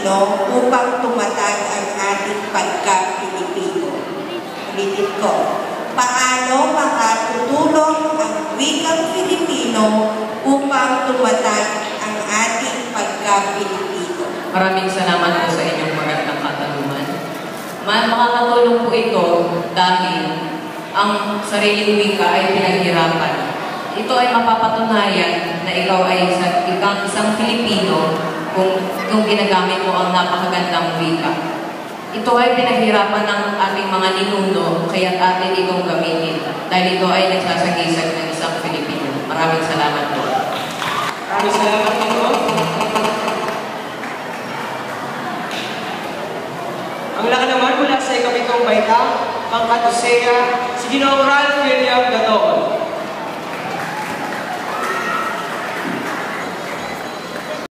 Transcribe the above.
Pilipino upang tumatag ang ating pagka-Pilipino. Ulitin ko, paano makatutulong ang wikang Filipino upang tumatag ang ating pagka-Pilipino? Maraming salamat po sa inyong magandang katanungan. Makakatulong po ito dahil ang sariling wika ay pinaghirapan. Ito ay mapapatunayan na ikaw ay isang Filipino kung ginagamit mo ang napakagandang wika. Ito ay pinaghirapan ng ating mga ninuno, kaya't atin itong gamitin dahil ito ay nagsasagisag ng isang Filipino. Maraming salamat po. Maraming salamat po. Ang laka naman mula sa ikapitong baita, pangkatuseya, si Ginoong Ralph William Gaton.